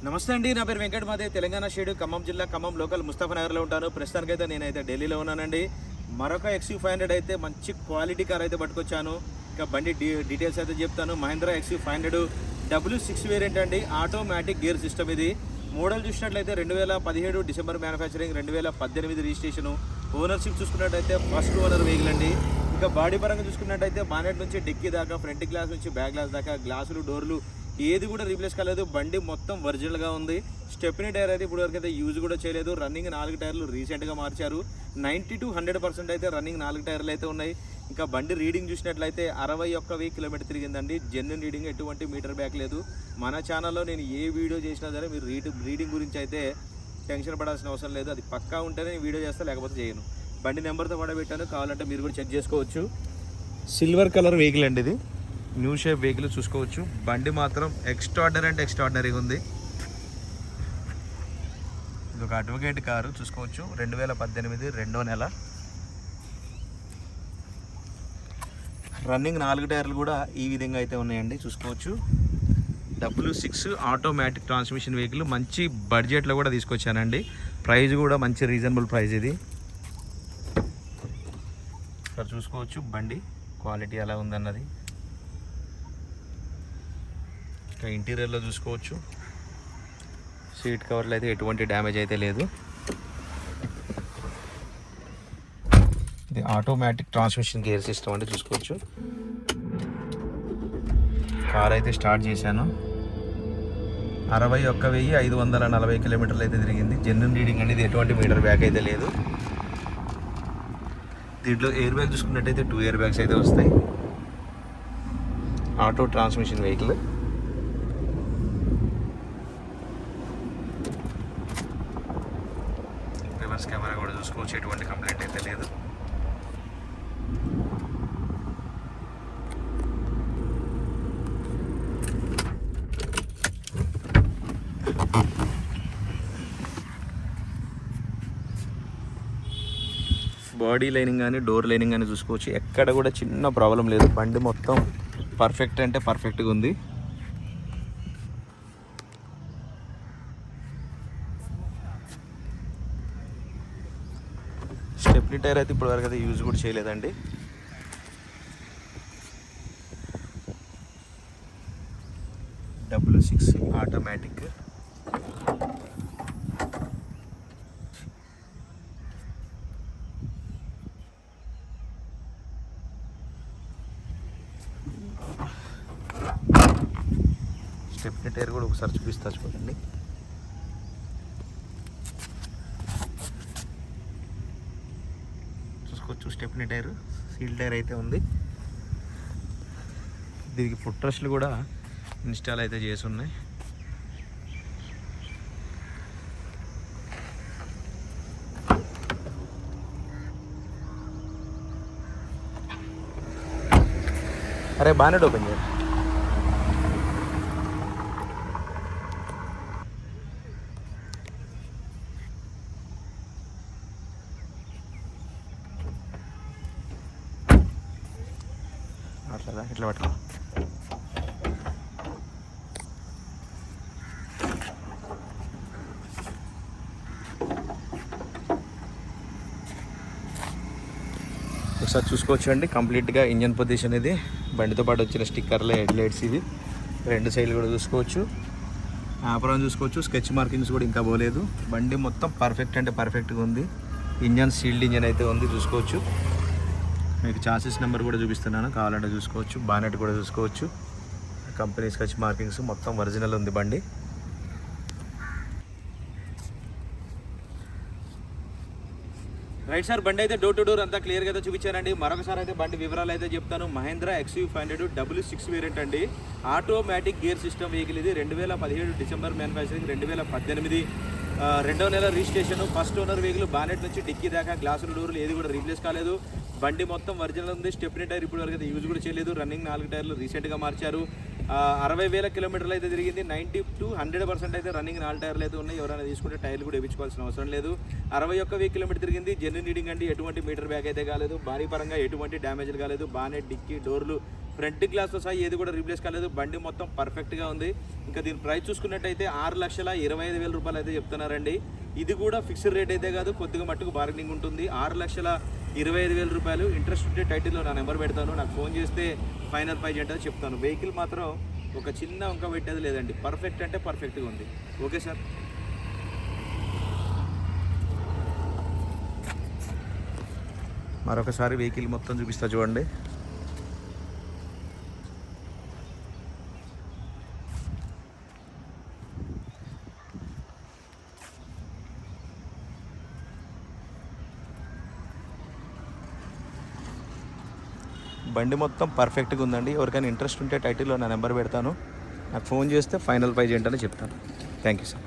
నమస్తే అండి, నా పేరు వెంకట్ మాదే. తెలంగాణ షేడ్, ఖమ్మం జిల్లా, ఖమ్మం లోకల్, ముస్తాఫానగర్లో ఉంటాను. ప్రస్తుతానికైతే నేనైతే ఢిల్లీలో ఉన్నానండి. మరొక XU500 అయితే మంచి క్వాలిటీ కార్ అయితే పట్టుకొచ్చాను. ఇక బండి డీటెయిల్స్ అయితే చెప్తాను. మహీంద్రా XU500 W6 వేరియంట్ అండి. ఆటోమేటిక్ గేర్ సిస్టమ్ ఇది. మోడల్ చూసినట్లయితే 2017 డిసెంబర్ మ్యానుఫ్యాక్చరింగ్, 2018 రిజిస్ట్రేషను. ఓనర్షిప్ చూసుకున్నట్టయితే ఫస్ట్ ఓనర్ వెహికల్ అండి. ఇక బాడీ పరంగా చూసుకున్నట్టయితే బానెట్ నుంచి డిక్కీ దాకా, ఫ్రంట్ గ్లాస్ నుంచి బ్యాక్ గ్లాస్ దాకా, గ్లాసులు, డోర్లు ఏది కూడా రీప్లేస్ కాలేదు. బండి మొత్తం ఒరిజినల్గా ఉంది. స్టెప్నీ టైర్ అయితే ఇప్పుడు వరకు అయితే యూజ్ కూడా చేయలేదు. రన్నింగ్ 4 టైర్లు రీసెంట్గా మార్చారు. 90 to 100% అయితే రన్నింగ్ 4 టైర్లు అయితే ఉన్నాయి. ఇంకా బండి రీడింగ్ చూసినట్లయితే 61,000 కిలోమీటర్ తిరిగిందండి. జెన్యున్ రీడింగ్, ఎటువంటి మీటర్ బ్యాక్ లేదు. మన ఛానల్లో నేను ఏ వీడియో చేసినా సరే మీరు రీడింగ్ గురించి అయితే టెన్షన్ పడాల్సిన అవసరం లేదు. అది పక్కా ఉంటేనే నేను వీడియో చేస్తా, లేకపోతే చేయను. బండి నెంబర్తో కూడా పెట్టాను, కావాలంటే మీరు కూడా చెక్ చేసుకోవచ్చు. సిల్వర్ కలర్ వెహికల్ అండి ఇది. న్యూ షేప్ వెహికల్ చూసుకోవచ్చు. బండి మాత్రం ఎక్స్ట్రాడినరీ అంటే ఎక్స్ట్రాడినరీగా ఉంది. ఇది ఒక అడ్వకేట్ కారు చూసుకోవచ్చు. 2018 రెండో నెల. రన్నింగ్ 4 టైర్లు కూడా ఈ విధంగా అయితే ఉన్నాయండి, చూసుకోవచ్చు. W6 automatic transmission vehicle. మంచి బడ్జెట్లో కూడా తీసుకొచ్చానండి. ప్రైస్ కూడా మంచి రీజనబుల్ ప్రైస్ ఇది. ఇక్కడ చూసుకోవచ్చు బండి క్వాలిటీ ఎలా ఉందన్నది. ఇంకా ఇంటీరియర్లో చూసుకోవచ్చు. సీట్ కవర్లో అయితే ఎటువంటి డ్యామేజ్ అయితే లేదు. ఇది ఆటోమేటిక్ ట్రాన్స్మిషన్ గేర్ సిస్టమ్ అంటే చూసుకోవచ్చు. కార్ అయితే స్టార్ట్ చేశాను. 61,540 కిలోమీటర్లు అయితే తిరిగింది. జెన్యున్ రీడింగ్ అనేది ఎటువంటి మీటర్ బ్యాక్ అయితే లేదు. దీంట్లో ఎయిర్ బ్యాగ్ చూసుకున్నట్టయితే 2 ఎయిర్ బ్యాగ్స్ అయితే వస్తాయి. Auto transmission vehicle. Reverse camera కూడా చూసుకోవచ్చు, ఎటువంటి కంప్లైంట్ అయితే లేదు. బాడీ లైనింగ్ కానీ, డోర్ లైనింగ్ కానీ చూసుకోవచ్చు. ఎక్కడ కూడా చిన్న ప్రాబ్లం లేదు. బండి మొత్తం పర్ఫెక్ట్ అంటే పర్ఫెక్ట్గా ఉంది. స్టెప్నీ టైర్ అయితే ఇప్పటి వరకు అయితే యూజ్ కూడా చేయలేదండి. W6 automatic. స్టెప్నీ టైర్ కూడా ఒకసారి చూపిస్తా చూడండి. చూసుకోవచ్చు స్టెప్నీ టైర్, సీల్ టైర్ అయితే ఉంది. దీనికి ఫుట్ రెస్ట్లు కూడా ఇన్స్టాల్ అయితే చేసి ఉన్నాయి. అరే బానెట్ ఓపెన్ చేయాలి. అట్లా ఇట్లా పట్టుకో. ఒకసారి చూసుకోవచ్చు అండి కంప్లీట్గా ఇంజన్ పొజిషన్ ఇది. బండితో పాటు వచ్చిన స్టిక్కర్లే, హెడ్లైట్స్ ఇవి. 2 సైడ్లు కూడా చూసుకోవచ్చు. ఆపరం చూసుకోవచ్చు. స్కెచ్ మార్కింగ్స్ కూడా ఇంకా పోలేదు. బండి మొత్తం పర్ఫెక్ట్ అంటే పర్ఫెక్ట్గా ఉంది. ఇంజన్ సీల్డ్ ఇంజన్ అయితే ఉంది, చూసుకోవచ్చు. మీకు చాసిస్ నెంబర్ కూడా చూపిస్తున్నాను, కావాలంటే చూసుకోవచ్చు. బానెట్ కూడా చూసుకోవచ్చు. కంపెనీ స్కెచ్ మార్కింగ్స్ మొత్తం ఒరిజినల్ ఉంది బండి. రైట్ సార్, బండి అయితే డోర్ టు డోర్ అంతా క్లియర్గా అయితే చూపించానండి. మరొకసారి అయితే బండి వివరాలు అయితే చెప్తాను. మహీంద్రా XU500 W6 వేరియంట్ అండి. ఆటోమేటిక్ గేర్ సిస్టమ్ వెహికల్ ఇది. 2017 డిసెంబర్ మ్యానుఫ్యాక్చరింగ్, 2018 రెండో నెల registration. First owner vehicle. Bonnet నుంచి డిక్కీ దాకా, గ్లాసులు, డోర్లు ఏది కూడా రీప్లేస్ కాలేదు. బండి మొత్తం ఒరిజినల్ ఉంది. స్టెప్నీ టైర్ ఇప్పుడు వరకు అయితే యూజ్ కూడా చేయలేదు. రన్నింగ్ 4 టైర్లు రీసెంట్గా మార్చారు. 60,000 కిలోమీటర్లు అయితే తిరిగింది. 90 to 100% అయితే రన్నింగ్ 4 టైర్లు అయితే ఉన్నాయి. ఎవరైనా తీసుకుంటే టైర్లు కూడా వేయించుకోవాల్సిన అవసరం లేదు. 61,000 కిలోమీటర్ తిరిగింది. జెన్యున్ రీడింగ్ అండి. ఎటువంటి మీటర్ బ్యాక్ అయితే కాలేదు. బాడీ పరంగా ఎటువంటి డ్యామేజ్లు కాలేదు. బానెట్, డిక్కీ, డోర్లు ఫ్రంట్ గ్లాస్తో సహా ఏది కూడా రీప్లేస్ కాలేదు. బండి మొత్తం పర్ఫెక్ట్గా ఉంది. ఇంకా దీని ప్రైస్ చూసుకున్నట్టయితే 6,25,000 రూపాయలు అయితే చెప్తున్నారండి. ఇది కూడా ఫిక్స్డ్ రేట్ అయితే కాదు, కొద్దిగా మట్టుకు బార్గెనింగ్ ఉంటుంది. 6,25,000 రూపాయలు. ఇంట్రెస్ట్ ఉంటే టైటిల్లో నా నెంబర్ పెడతాను, నాకు ఫోన్ చేస్తే ఫైనల్ ప్రైజ్ ఏంటో చెప్తాను. వెహికల్ మాత్రం ఒక చిన్న వంక పెట్టేది లేదండి, పర్ఫెక్ట్ అంటే పర్ఫెక్ట్గా ఉంది. Okay sir. మరొకసారి వెహికల్ మొత్తం చూపిస్తా చూడండి. బండి మొత్తం పర్ఫెక్ట్గా ఉందండి. ఎవరికైనా ఇంట్రెస్ట్ ఉంటే టైటిల్లో నా నెంబర్ పెడతాను, నాకు ఫోన్ చేస్తే ఫైనల్ ప్రైజ్ ఏంటని చెప్తాను. Thank you sir.